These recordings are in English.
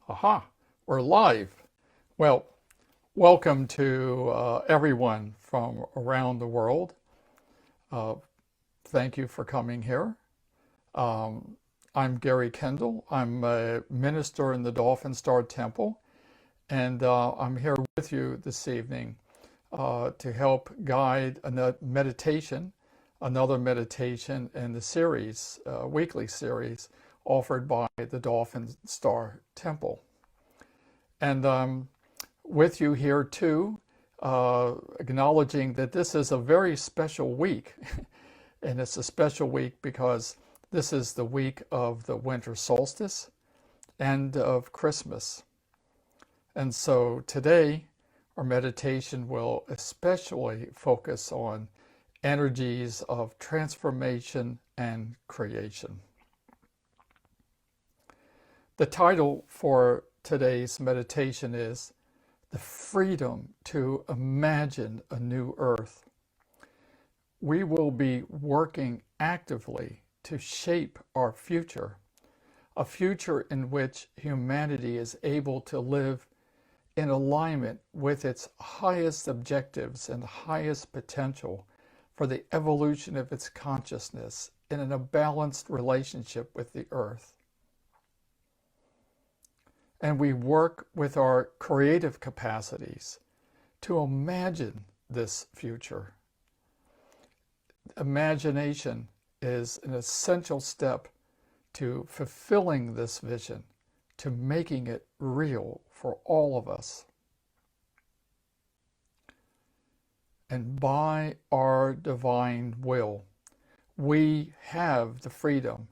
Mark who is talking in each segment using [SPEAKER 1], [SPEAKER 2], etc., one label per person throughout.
[SPEAKER 1] Aha, we're live. Well, welcome to everyone from around the world. Uh, Thank you for coming here. I'm Gary Kendall. I'm a minister in the Dolphin Star Temple, and I'm here with you this evening to help guide another meditation in the series, weekly series, offered by the Dolphin Star Temple. And with you here too, acknowledging that this is a very special week. And it's a special week because this is the week of the winter solstice and of Christmas. And so today, our meditation will especially focus on energies of transformation and creation. The title for today's meditation is The Freedom to Imagine a New Earth. We will be working actively to shape our future, a future in which humanity is able to live in alignment with its highest objectives and highest potential for the evolution of its consciousness in a balanced relationship with the earth. And we work with our creative capacities to imagine this future. Imagination is an essential step to fulfilling this vision, to making it real for all of us. And by our divine will, we have the freedom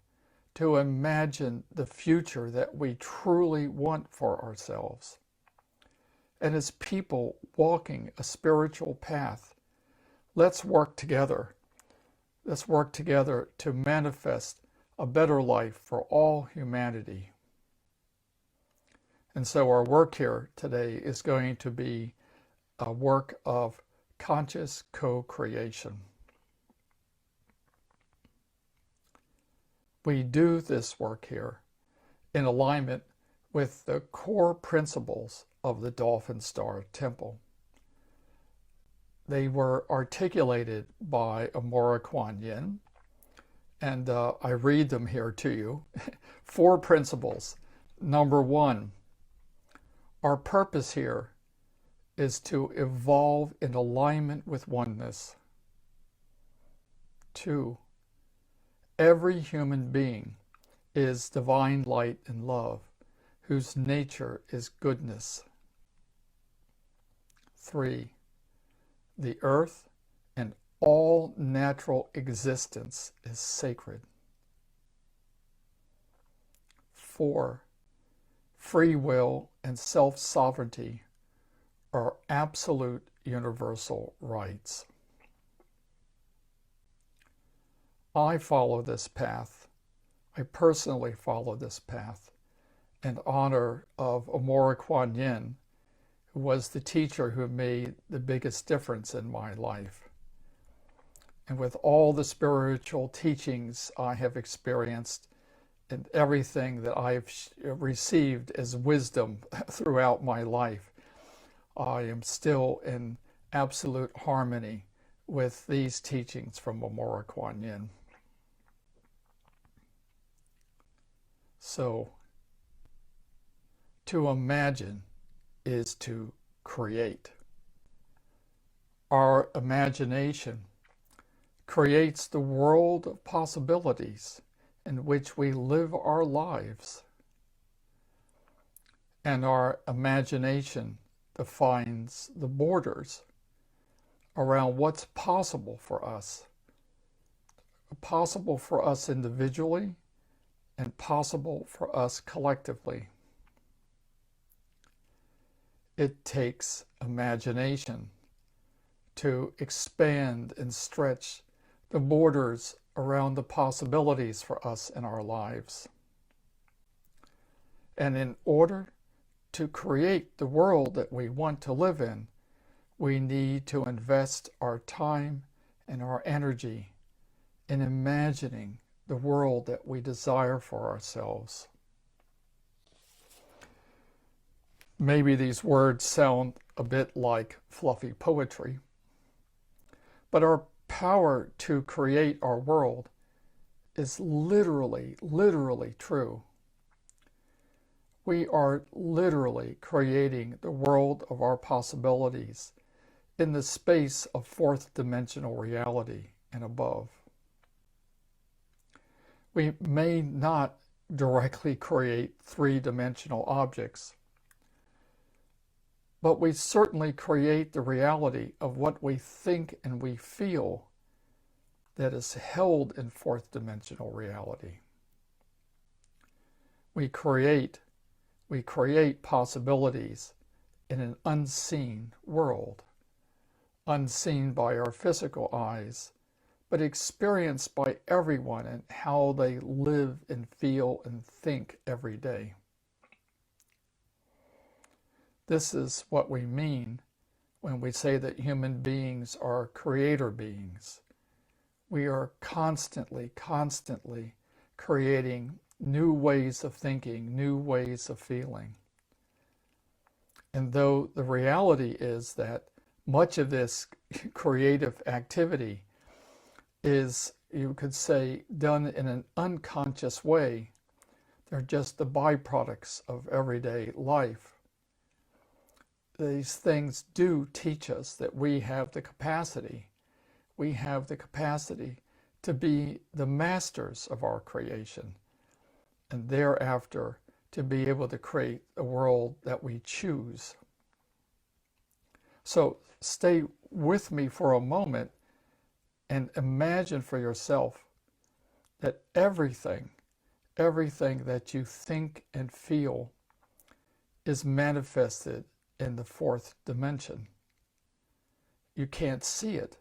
[SPEAKER 1] to imagine the future that we truly want for ourselves. And as people walking a spiritual path, let's work together. Let's work together to manifest a better life for all humanity. And so our work here today is going to be a work of conscious co-creation. We do this work here in alignment with the core principles of the Dolphin Star Temple. They were articulated by Amorah Quan Yin, and I read them here to you. 4 principles. Number 1, our purpose here is to evolve in alignment with oneness. 2, every human being is divine light and love, whose nature is goodness. 3, the earth and all natural existence is sacred. 4, free will and self-sovereignty are absolute universal rights. I follow this path. I personally follow this path in honor of Amorah Quan Yin, who was the teacher who made the biggest difference in my life. And with all the spiritual teachings I have experienced and everything that I've received as wisdom throughout my life, I am still in absolute harmony with these teachings from Amorah Quan Yin. So, to imagine is to create. Our imagination creates the world of possibilities in which we live our lives. And our imagination defines the borders around what's possible for us individually and possible for us collectively. It takes imagination to expand and stretch the borders around the possibilities for us in our lives. And in order to create the world that we want to live in, we need to invest our time and our energy in imagining the world that we desire for ourselves. Maybe these words sound a bit like fluffy poetry, but our power to create our world is literally true. We are literally creating the world of our possibilities in the space of fourth dimensional reality and above. We may not directly create three-dimensional objects, but we certainly create the reality of what we think and we feel that is held in fourth dimensional reality. We create possibilities in an unseen world, unseen by our physical eyes, but experienced by everyone and how they live and feel and think every day. This is what we mean when we say that human beings are creator beings. We are constantly creating new ways of thinking, new ways of feeling. And though the reality is that much of this creative activity is, you could say, done in an unconscious way, they're just the byproducts of everyday life. These things do teach us that we have the capacity to be the masters of our creation, and thereafter to be able to create a world that we choose. So stay with me for a moment and imagine for yourself that everything that you think and feel is manifested in the fourth dimension. You can't see it,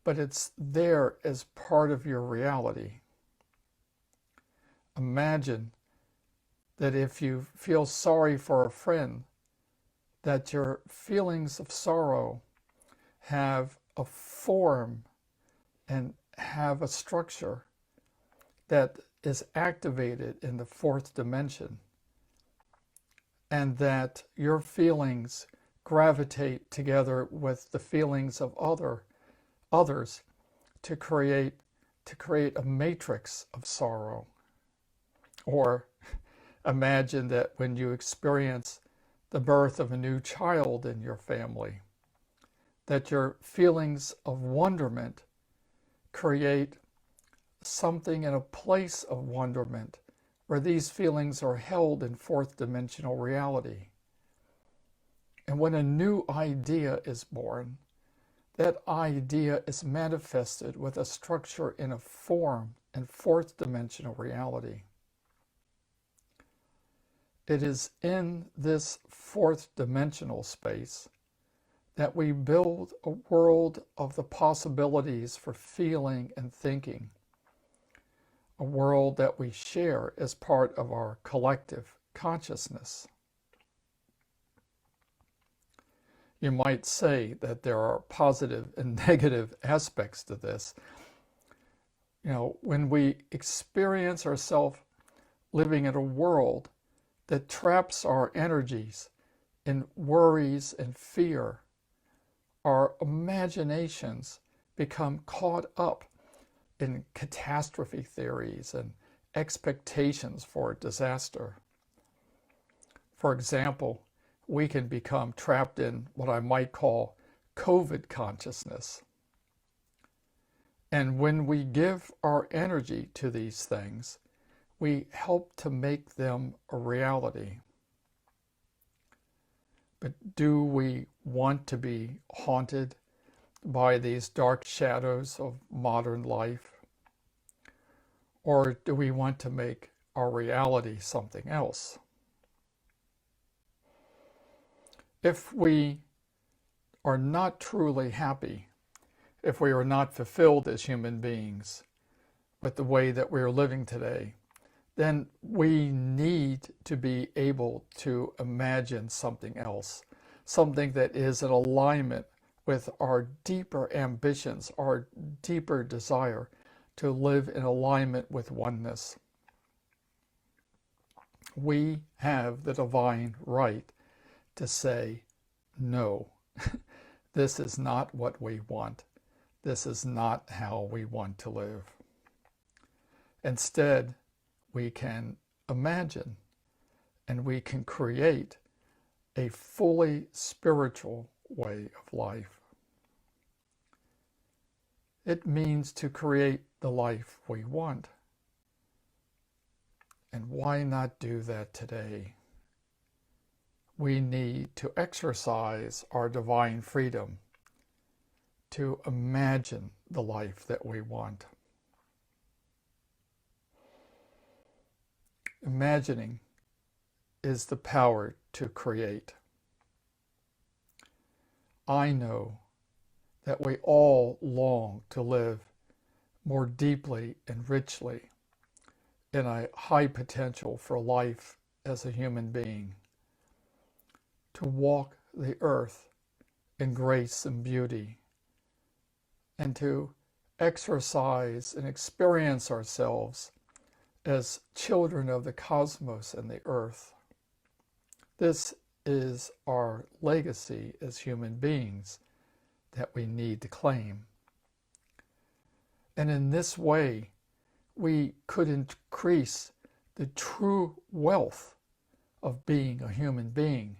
[SPEAKER 1] but it's there as part of your reality. Imagine that if you feel sorry for a friend, that your feelings of sorrow have a form and have a structure that is activated in the fourth dimension, and that your feelings gravitate together with the feelings of others to create a matrix of sorrow. Or imagine that when you experience the birth of a new child in your family, that your feelings of wonderment create something in a place of wonderment where these feelings are held in fourth dimensional reality. And when a new idea is born, that idea is manifested with a structure in a form in fourth dimensional reality. It is in this fourth dimensional space that we build a world of the possibilities for feeling and thinking, a world that we share as part of our collective consciousness. You might say that there are positive and negative aspects to this. You know, when we experience ourselves living in a world that traps our energies in worries and fear, our imaginations become caught up in catastrophe theories and expectations for disaster. For example, we can become trapped in what I might call COVID consciousness. And when we give our energy to these things, we help to make them a reality. But do we want to be haunted by these dark shadows of modern life? Or do we want to make our reality something else? If we are not truly happy, if we are not fulfilled as human beings with the way that we are living today, then we need to be able to imagine something else, something that is in alignment with our deeper ambitions, our deeper desire to live in alignment with oneness. We have the divine right to say, no, this is not what we want. This is not how we want to live. Instead, we can imagine and we can create a fully spiritual way of life. It means to create the life we want. And why not do that today? We need to exercise our divine freedom to imagine the life that we want. Imagining is the power to create. I know that we all long to live more deeply and richly in a high potential for life as a human being, to walk the earth in grace and beauty, and to exercise and experience ourselves as children of the cosmos and the earth. This is our legacy as human beings that we need to claim. And in this way, we could increase the true wealth of being a human being.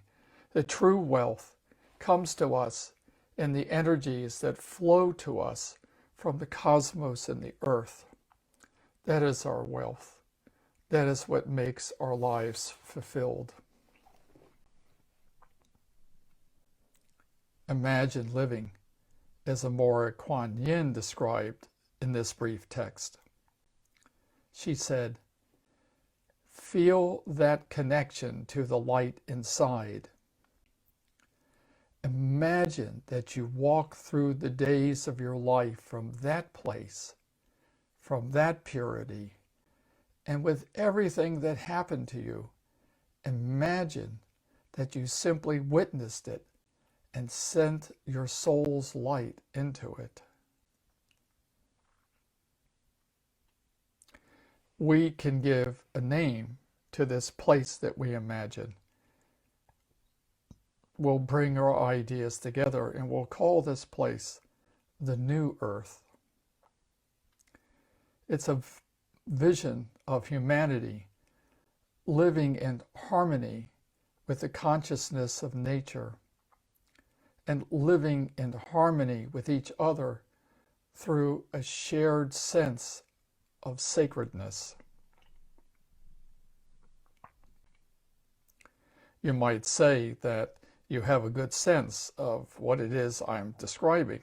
[SPEAKER 1] The true wealth comes to us in the energies that flow to us from the cosmos and the earth. That is our wealth. That is what makes our lives fulfilled. Imagine living as Amorah Quan Yin described in this brief text. She said, feel that connection to the light inside. Imagine that you walk through the days of your life from that place, from that purity, and with everything that happened to you, imagine that you simply witnessed it and sent your soul's light into it. We can give a name to this place that we imagine. We'll bring our ideas together and we'll call this place the New Earth. It's a vision of humanity living in harmony with the consciousness of nature and living in harmony with each other through a shared sense of sacredness. You might say that you have a good sense of what it is I'm describing,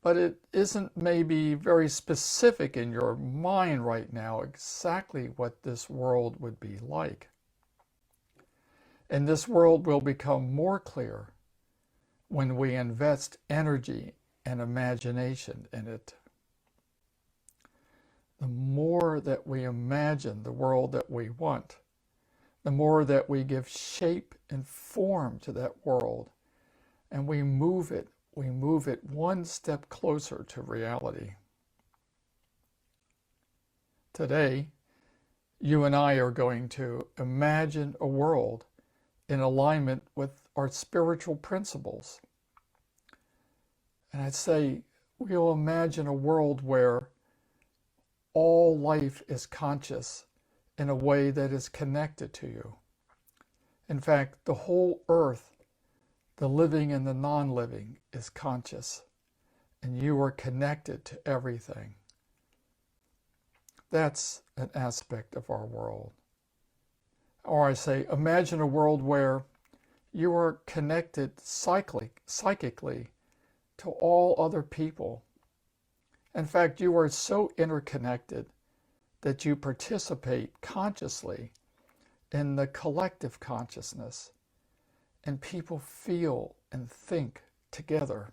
[SPEAKER 1] but it isn't maybe very specific in your mind right now exactly what this world would be like. And this world will become more clear when we invest energy and imagination in it. The more that we imagine the world that we want, the more that we give shape and form to that world, and we move it one step closer to reality. Today, you and I are going to imagine a world in alignment with our spiritual principles. And I'd say we'll imagine a world where all life is conscious in a way that is connected to you. In fact, the whole earth, the living and the non-living, is conscious, and you are connected to everything. That's an aspect of our world. Or I say, imagine a world where you are connected psychically to all other people. In fact, you are so interconnected that you participate consciously in the collective consciousness, and people feel and think together.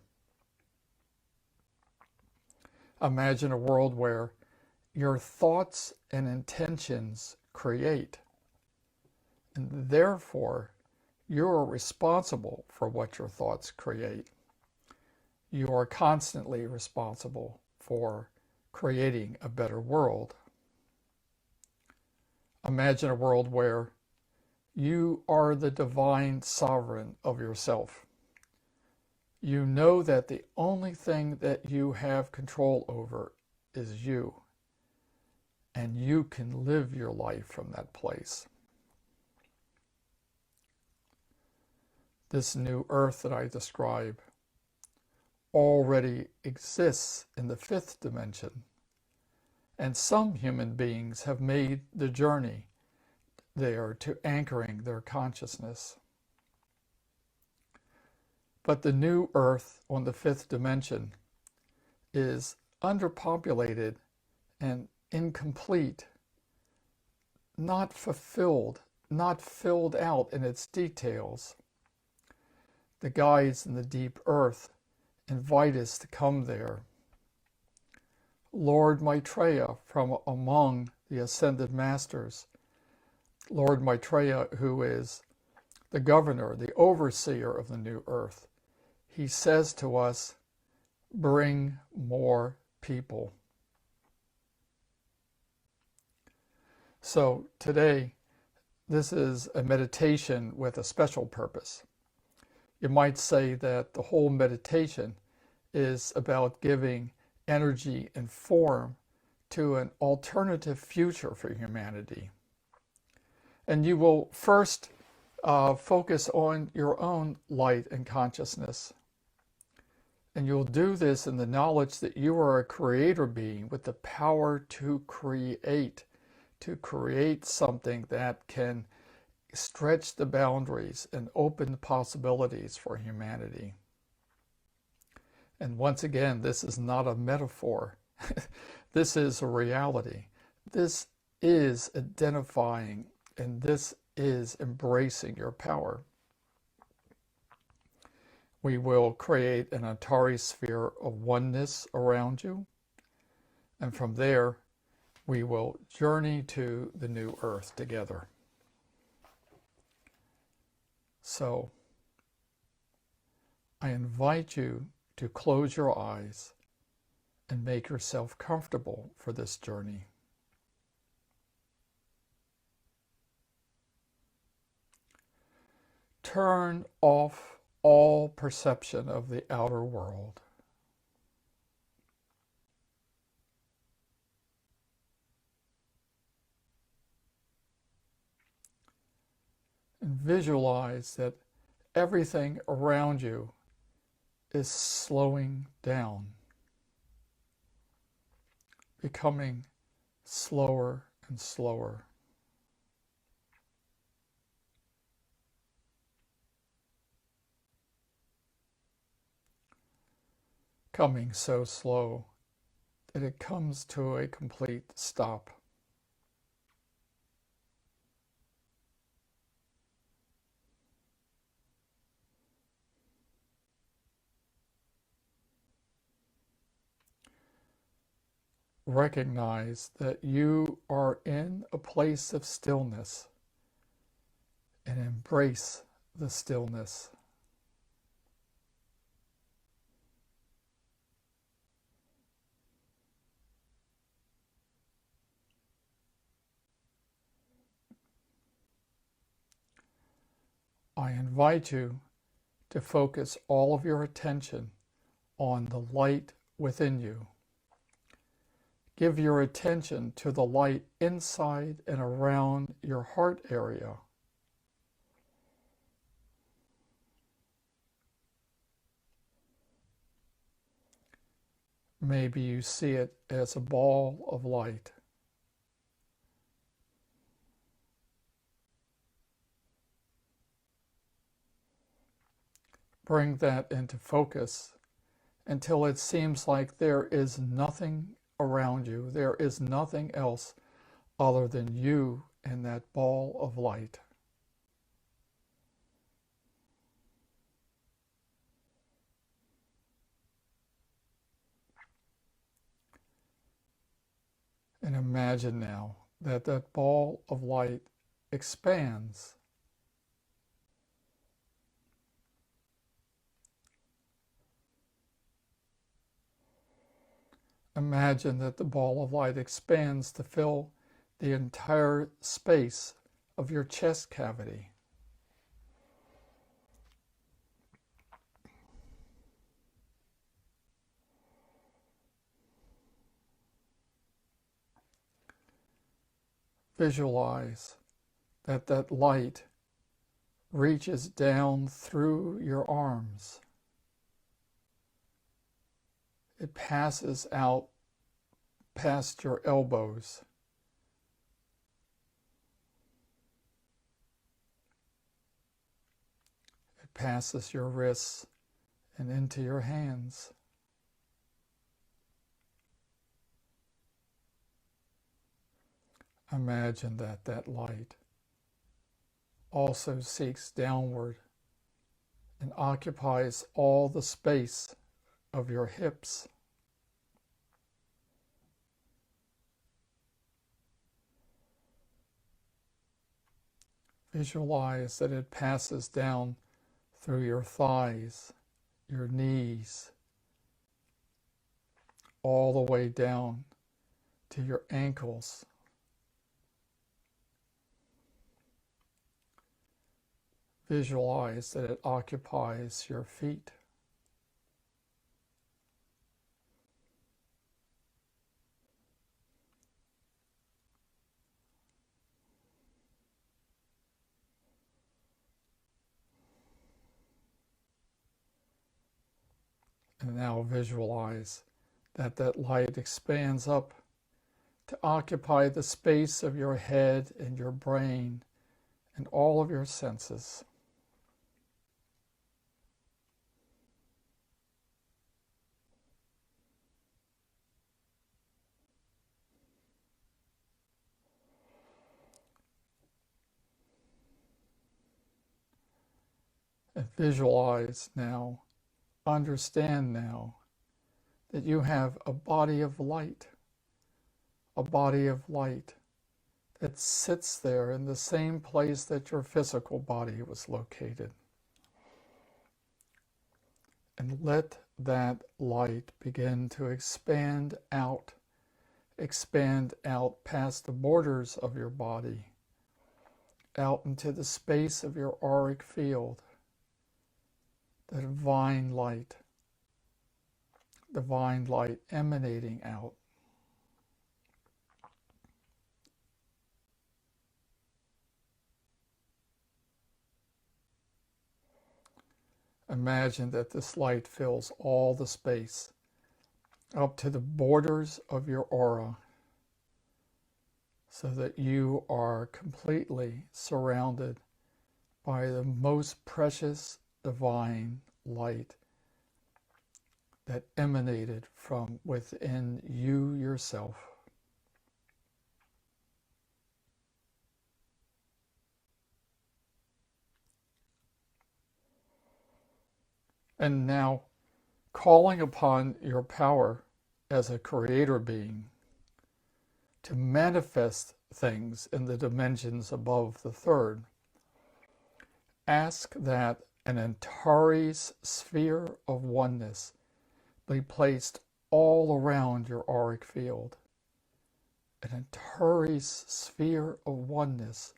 [SPEAKER 1] Imagine a world where your thoughts and intentions create, and therefore you're responsible for what your thoughts create. You are constantly responsible for creating a better world. Imagine a world where you are the divine sovereign of yourself. You know that the only thing that you have control over is you, and you can live your life from that place. This new earth that I describe already exists in the fifth dimension, and some human beings have made the journey there to anchoring their consciousness. But the new earth on the fifth dimension is underpopulated and incomplete, not fulfilled, not filled out in its details. The guides in the deep earth invite us to come there. Lord Maitreya from among the Ascended Masters, Lord Maitreya, who is the governor, the overseer of the new earth, he says to us, bring more people. So today, this is a meditation with a special purpose. You might say that the whole meditation is about giving energy and form to an alternative future for humanity. And you will first focus on your own light and consciousness. And you'll do this in the knowledge that you are a creator being with the power to create something that can stretch the boundaries and open the possibilities for humanity. And once again, this is not a metaphor. This is a reality. This is identifying, and this is embracing your power. We will create an Atari sphere of oneness around you, and from there, we will journey to the new earth together. So, I invite you to close your eyes and make yourself comfortable for this journey. Turn off all perception of the outer world. And visualize that everything around you is slowing down, becoming slower and slower. Coming so slow that it comes to a complete stop. Recognize that you are in a place of stillness and embrace the stillness. I invite you to focus all of your attention on the light within you. Give your attention to the light inside and around your heart area. Maybe you see it as a ball of light. Bring that into focus until it seems like there is nothing around you. There is nothing else other than you and that ball of light. And imagine now that that ball of light expands. Imagine that the ball of light expands to fill the entire space of your chest cavity. Visualize that that light reaches down through your arms. It passes out past your elbows. It passes your wrists and into your hands. Imagine that that light also seeks downward and occupies all the space of your hips. Visualize that it passes down through your thighs, your knees, all the way down to your ankles. Visualize that it occupies your feet. And now visualize that that light expands up to occupy the space of your head and your brain and all of your senses. And visualize now, understand now, that you have a body of light that sits there in the same place that your physical body was located. And let that light begin to expand out past the borders of your body, out into the space of your auric field. The divine light emanating out. Imagine that this light fills all the space up to the borders of your aura, so that you are completely surrounded by the most precious divine light that emanated from within you yourself. And now, calling upon your power as a creator being to manifest things in the dimensions above the third, ask that an Antares sphere of oneness be placed all around your auric field. An Antares sphere of oneness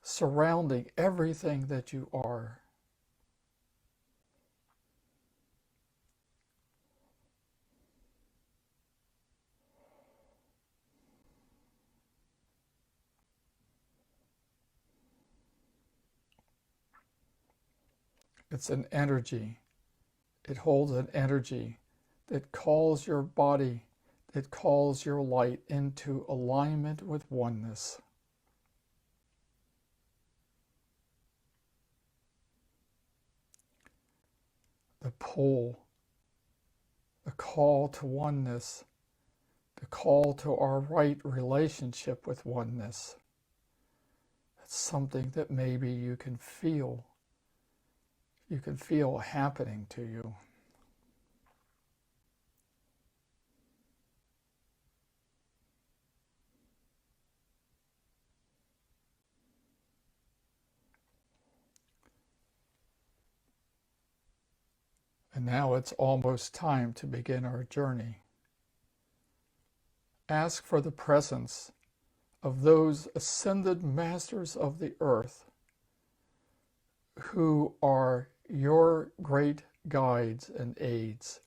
[SPEAKER 1] surrounding everything that you are. It's an energy. It holds an energy that calls your body, that calls your light into alignment with oneness. The pull, the call to oneness, the call to our right relationship with oneness. It's something that maybe you can feel happening to you. And now it's almost time to begin our journey. Ask for the presence of those ascended masters of the earth who are your great guides and aids,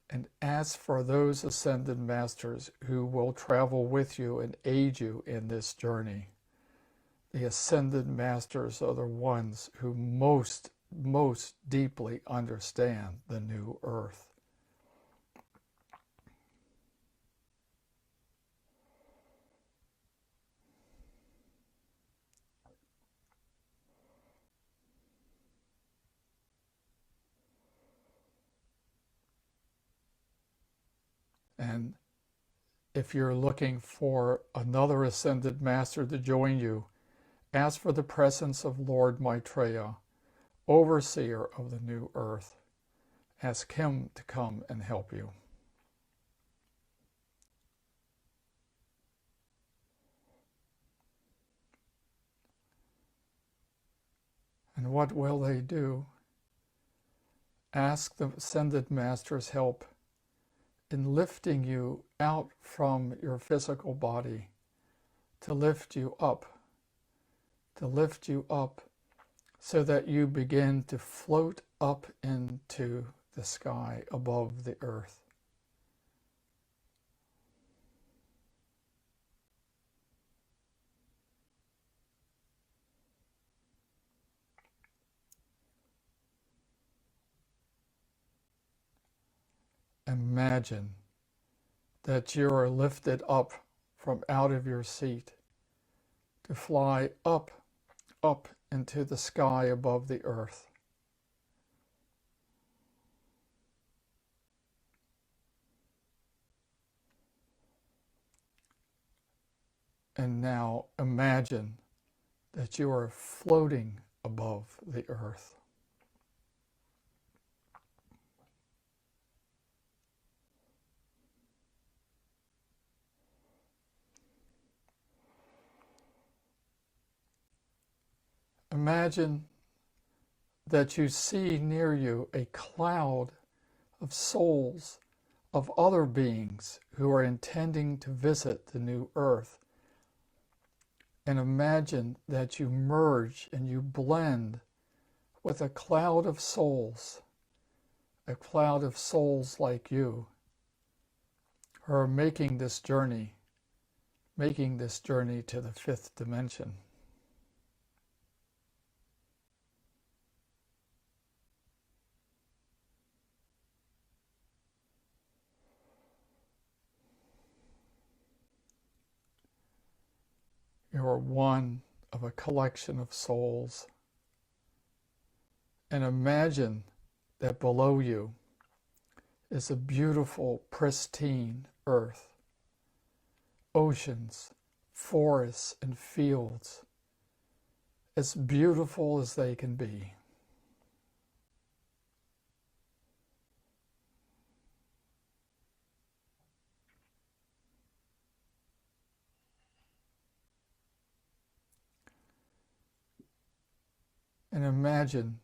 [SPEAKER 1] and ask for those ascended masters who will travel with you and aid you in this journey. The ascended masters are the ones who most deeply understand the new earth. And if you're looking for another ascended master to join you, ask for the presence of Lord Maitreya, overseer of the new earth. Ask him to come and help you. And what will they do? Ask the ascended master's help in lifting you out from your physical body, to lift you up so that you begin to float up into the sky above the earth. Imagine that you are lifted up from out of your seat to fly up into the sky above the earth. And now imagine that you are floating above the earth. Imagine that you see near you a cloud of souls of other beings who are intending to visit the new earth. And imagine that you merge and you blend with a cloud of souls like you, who are making this journey to the fifth dimension. You are one of a collection of souls. And imagine that below you is a beautiful, pristine earth. Oceans, forests, and fields, as beautiful as they can be. And imagine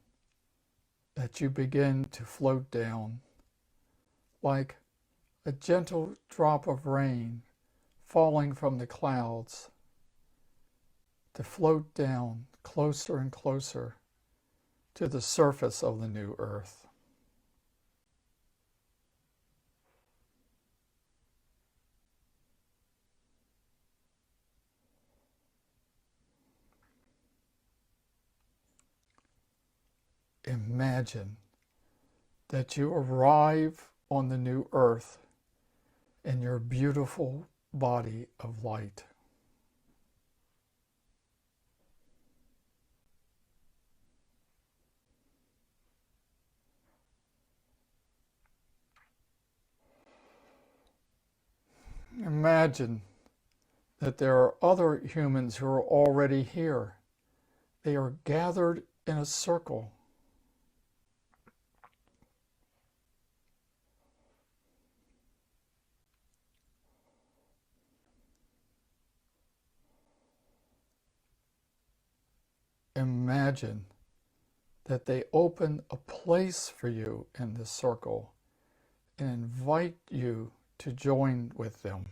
[SPEAKER 1] that you begin to float down like a gentle drop of rain falling from the clouds, to float down closer and closer to the surface of the new earth. Imagine that you arrive on the new earth in your beautiful body of light. Imagine that there are other humans who are already here. They are gathered in a circle. Imagine that they open a place for you in this circle and invite you to join with them.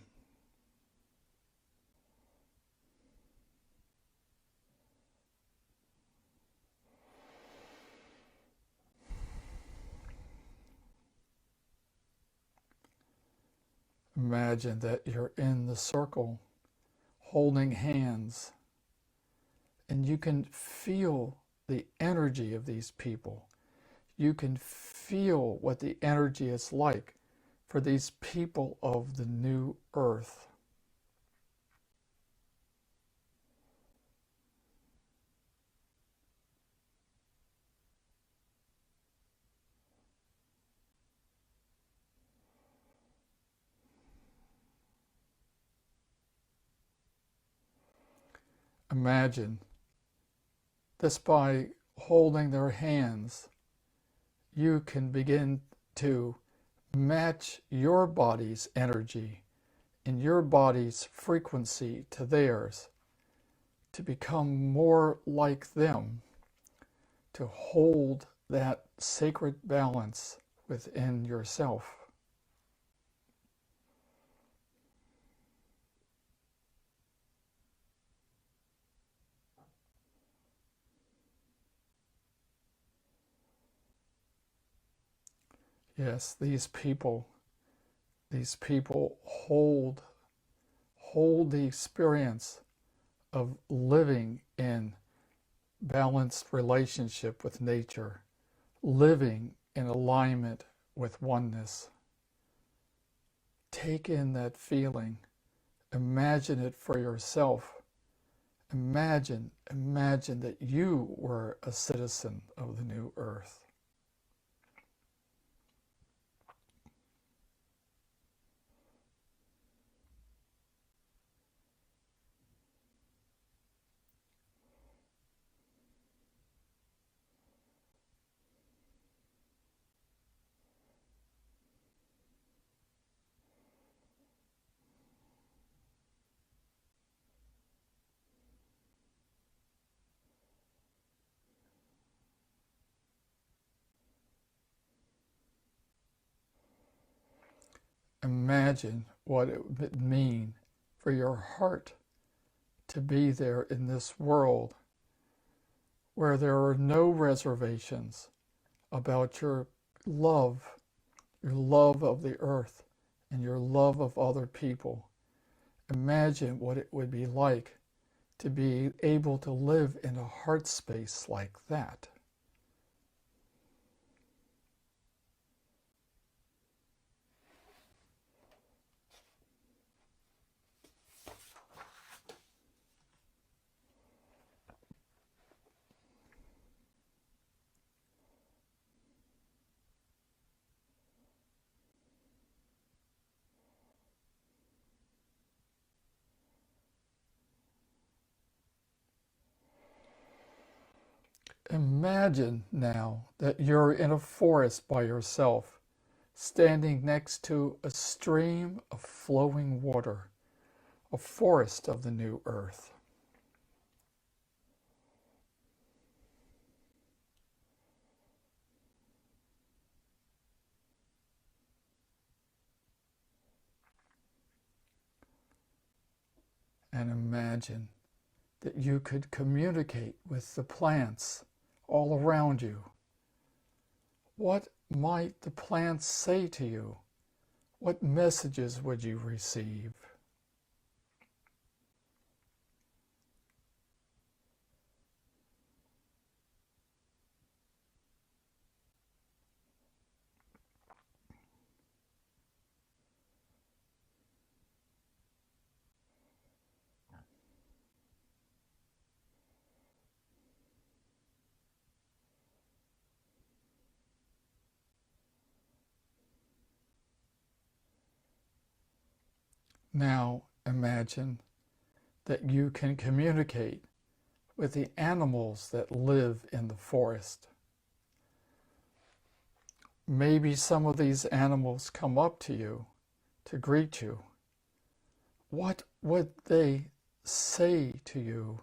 [SPEAKER 1] Imagine that you're in the circle holding hands, and you can feel the energy of these people. You can feel what the energy is like for these people of the new earth. Imagine this by holding their hands, you can begin to match your body's energy and your body's frequency to theirs, to become more like them, to hold that sacred balance within yourself. Yes, these people hold the experience of living in balanced relationship with nature, living in alignment with oneness. Take in that feeling. Imagine it for yourself. Imagine that you were a citizen of the new earth. Imagine what it would mean for your heart to be there in this world where there are no reservations about your love of the earth and your love of other people. Imagine what it would be like to be able to live in a heart space like that. Imagine now that you're in a forest by yourself, standing next to a stream of flowing water, a forest of the new earth. And imagine that you could communicate with the plants all around you. What might the plants say to you? What messages would you receive? Now imagine that you can communicate with the animals that live in the forest. Maybe some of these animals come up to you to greet you. What would they say to you?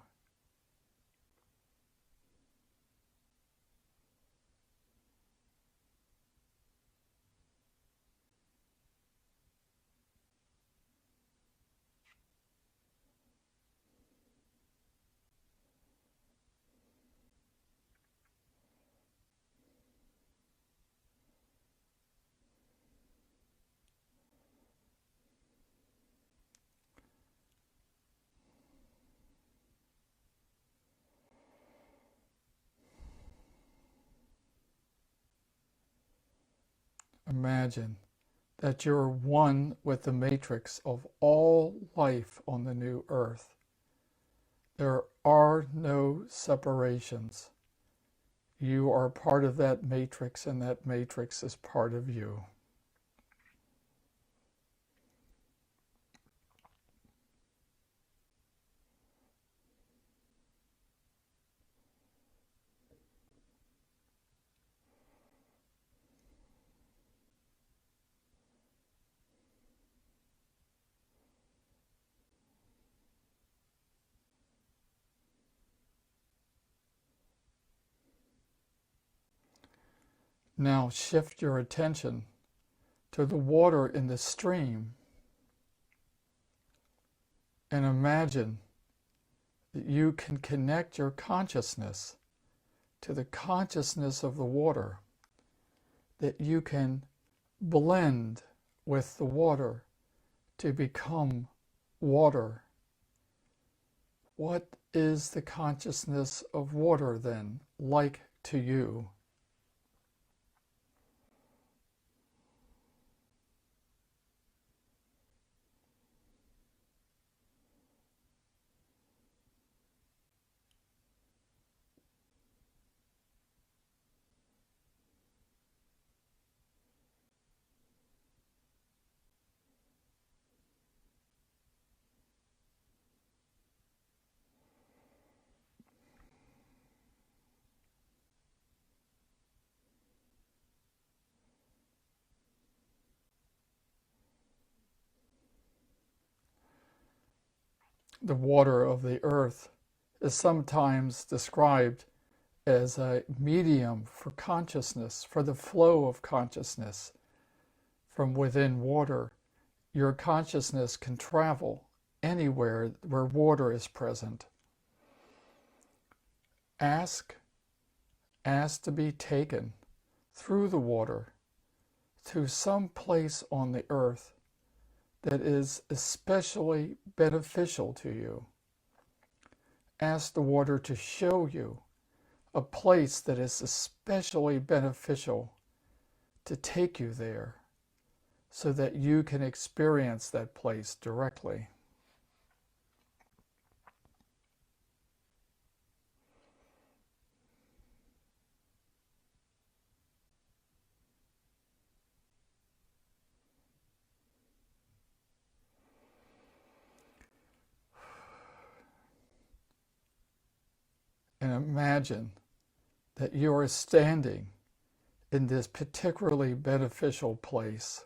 [SPEAKER 1] Imagine that you're one with the matrix of all life on the new earth. There are no separations. You are part of that matrix, and that matrix is part of you. Now shift your attention to the water in the stream and imagine that you can connect your consciousness to the consciousness of the water, that you can blend with the water to become water. What is the consciousness of water then like to you? The water of the earth is sometimes described as a medium for consciousness, for the flow of consciousness. From within water, your consciousness can travel anywhere where water is present. Ask to be taken through the water to some place on the earth that is especially beneficial to you. Ask the water to show you a place that is especially beneficial, to take you there so that you can experience that place directly. And imagine that you are standing in this particularly beneficial place,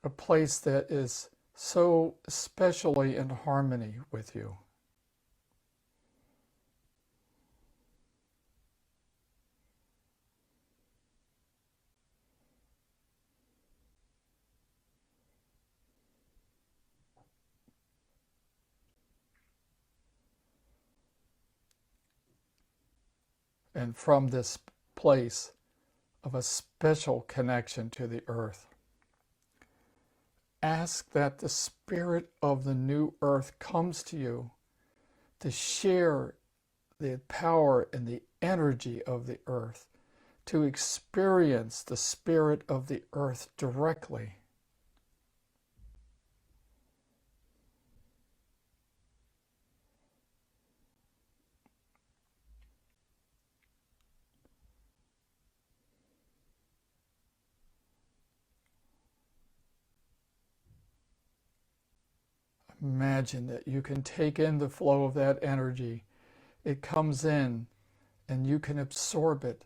[SPEAKER 1] a place that is so especially in harmony with you. And from this place of a special connection to the earth, ask that the spirit of the new earth comes to you to share the power and the energy of the earth, to experience the spirit of the earth directly. Imagine that you can take in the flow of that energy. It comes in and you can absorb it.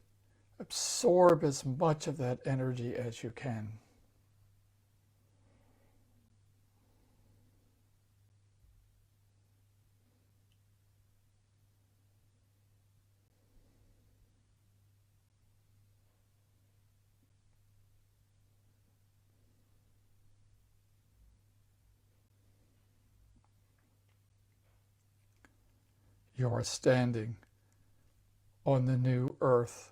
[SPEAKER 1] Absorb as much of that energy as you can. You are standing on the new earth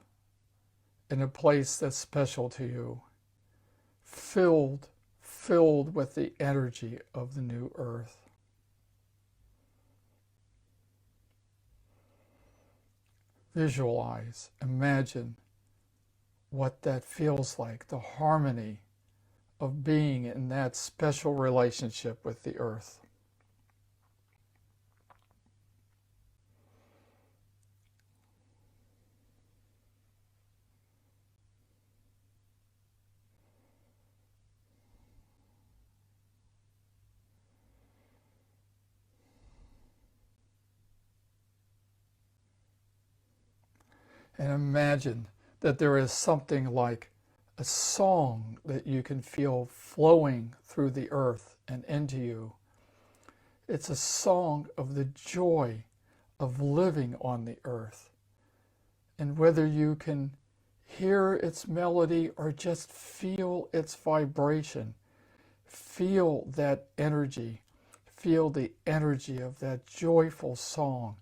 [SPEAKER 1] in a place that's special to you, filled with the energy of the new earth. Visualize, imagine what that feels like, the harmony of being in that special relationship with the earth. And imagine that there is something like a song that you can feel flowing through the earth and into you. It's a song of the joy of living on the earth. And whether you can hear its melody or just feel its vibration, feel that energy, feel the energy of that joyful song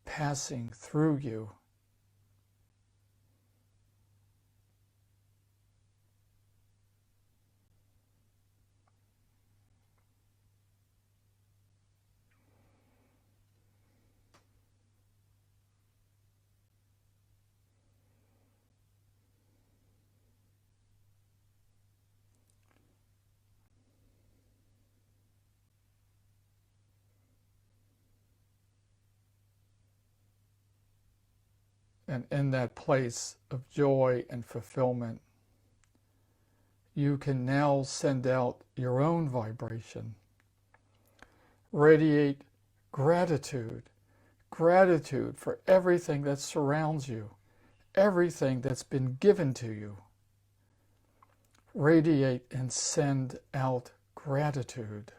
[SPEAKER 1] passing through you. And in that place of joy and fulfillment, you can now send out your own vibration. Radiate gratitude, gratitude for everything that surrounds you, everything that's been given to you. Radiate and send out gratitude.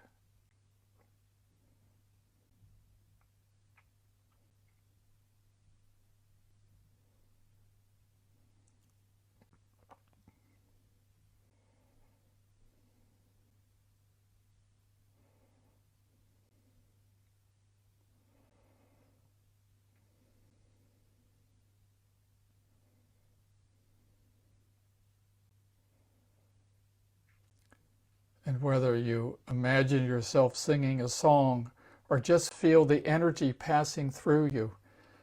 [SPEAKER 1] And whether you imagine yourself singing a song or just feel the energy passing through you,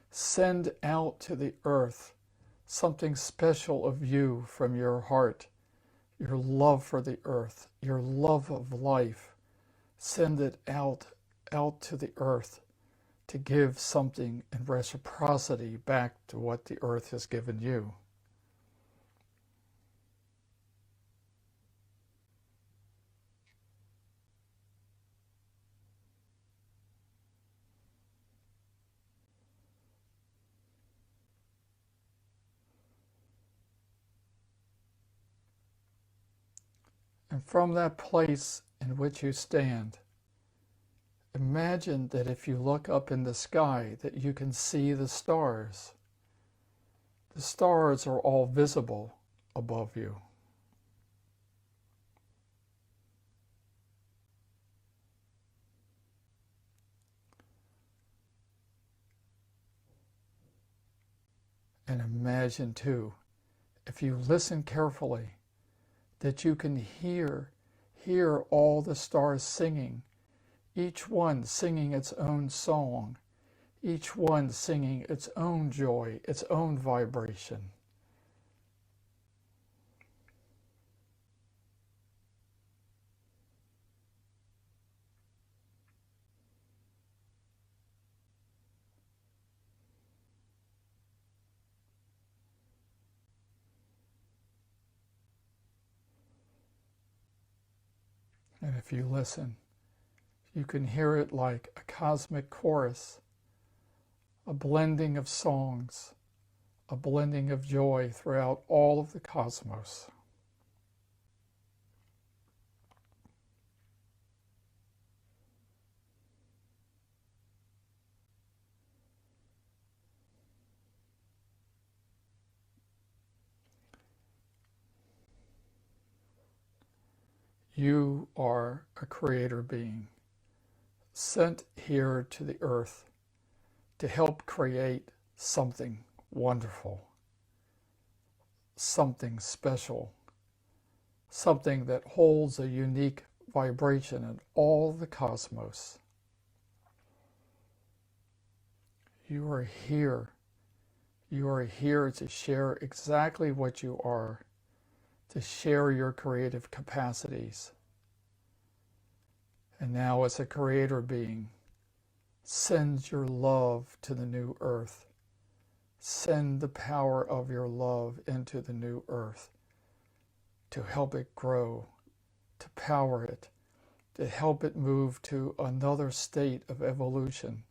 [SPEAKER 1] send out to the earth something special of you from your heart, your love for the earth, your love of life. Send it out to the earth to give something in reciprocity back to what the earth has given you. And from that place in which you stand, imagine that if you look up in the sky, that you can see the stars. The stars are all visible above you. And imagine too, if you listen carefully, that you can hear all the stars singing, each one singing its own song, each one singing its own joy, its own vibration. And if you listen, you can hear it like a cosmic chorus, a blending of songs, a blending of joy throughout all of the cosmos. You are a creator being, sent here to the earth to help create something wonderful, something special, something that holds a unique vibration in all the cosmos. You are here. You are here to share exactly what you are, to share your creative capacities. And now, as a creator being, send your love to the new earth. Send the power of your love into the new earth to help it grow, to power it, to help it move to another state of evolution.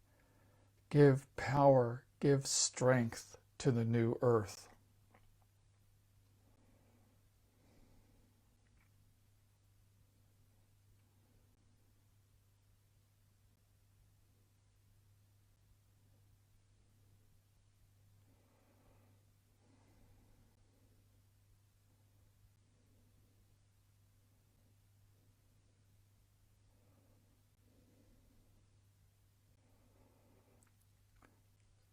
[SPEAKER 1] Give power, give strength to the new earth.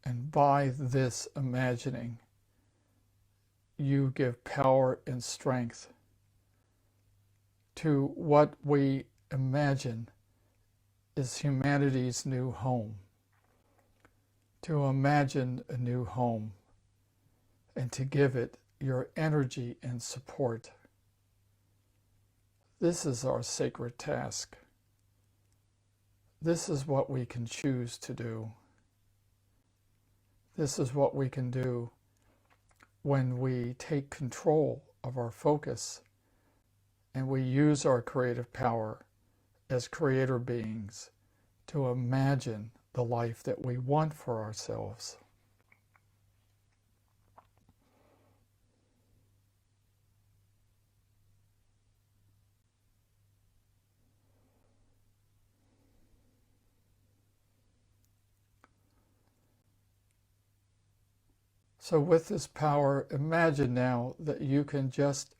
[SPEAKER 1] And by this imagining, you give power and strength to what we imagine is humanity's new home. To imagine a new home and to give it your energy and support. This is our sacred task. This is what we can choose to do. This is what we can do when we take control of our focus and we use our creative power as creator beings to imagine the life that we want for ourselves. So with this power, imagine now that you can just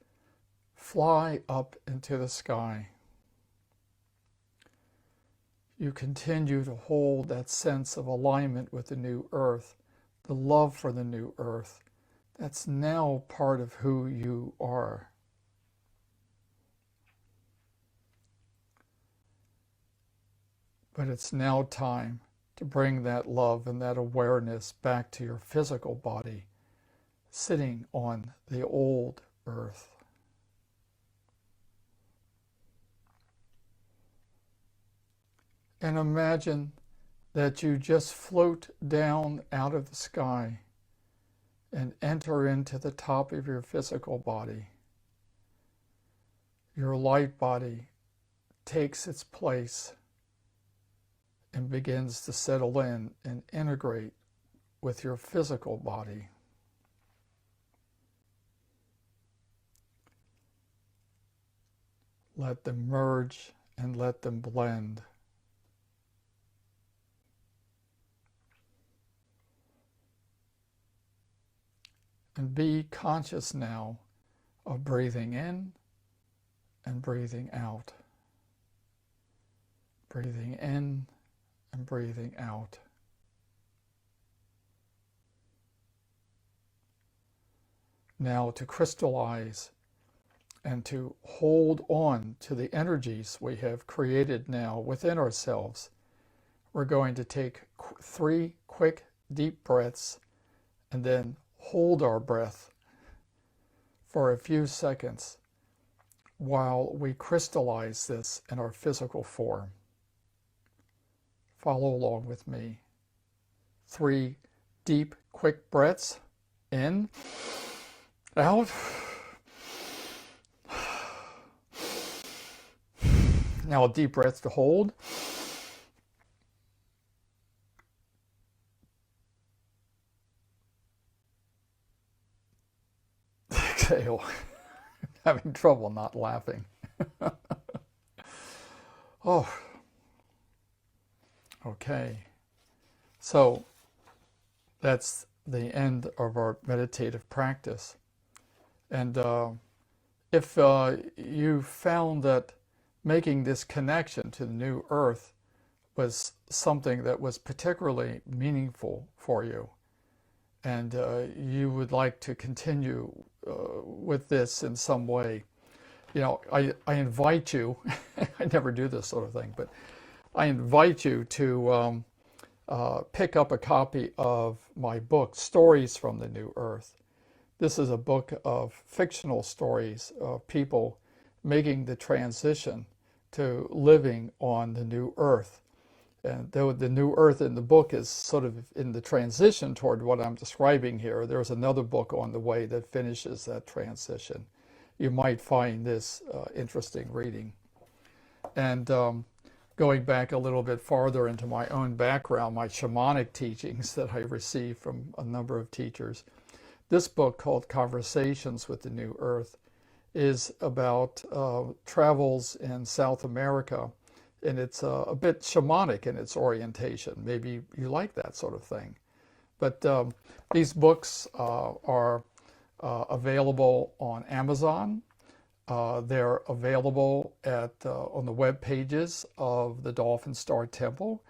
[SPEAKER 1] fly up into the sky. You continue to hold that sense of alignment with the new earth, the love for the new earth. That's now part of who you are. But it's now time to bring that love and that awareness back to your physical body, sitting on the old earth. And imagine that you just float down out of the sky and enter into the top of your physical body. Your light body takes its place and begins to settle in and integrate with your physical body. Let them merge and let them blend. And be conscious now of breathing in and breathing out. Breathing in and breathing out. Now to crystallize and to hold on to the energies we have created now within ourselves, we're going to take 3 quick deep breaths and then hold our breath for a few seconds while we crystallize this in our physical form. Follow along with me. 3 deep, quick breaths. In, out. Now a deep breath to hold. Exhale. Having trouble not laughing. Oh. Okay, so that's the end of our meditative practice. And if you found that making this connection to the new earth was something that was particularly meaningful for you, and you would like to continue with this in some way, you know, I invite you, I never do this sort of thing, but I invite you to pick up a copy of my book, Stories from the New Earth. This is a book of fictional stories of people making the transition to living on the new earth. And though the new earth in the book is sort of in the transition toward what I'm describing here, there's another book on the way that finishes that transition. You might find this interesting reading. And going back a little bit farther into my own background, my shamanic teachings that I received from a number of teachers, this book called Conversations with the New Earth is about travels in South America, and it's a bit shamanic in its orientation. Maybe you like that sort of thing. But these books are available on Amazon. They're available on the web pages of the Dolphin Star Temple,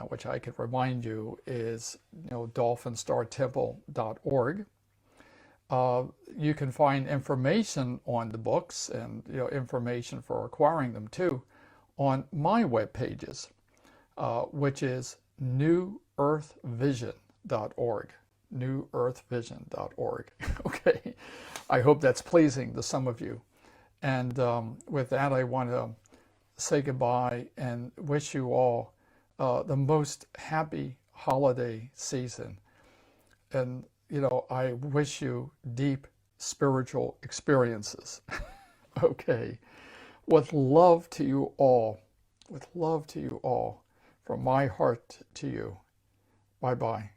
[SPEAKER 1] which I can remind you is dolphinstartemple.org. You can find information on the books and information for acquiring them too on my web pages, which is newearthvision.org. Newearthvision.org. Okay, I hope that's pleasing to some of you. And with that, I want to say goodbye and wish you all the most happy holiday season. And I wish you deep spiritual experiences. Okay. With love to you all, from my heart to you. Bye-bye.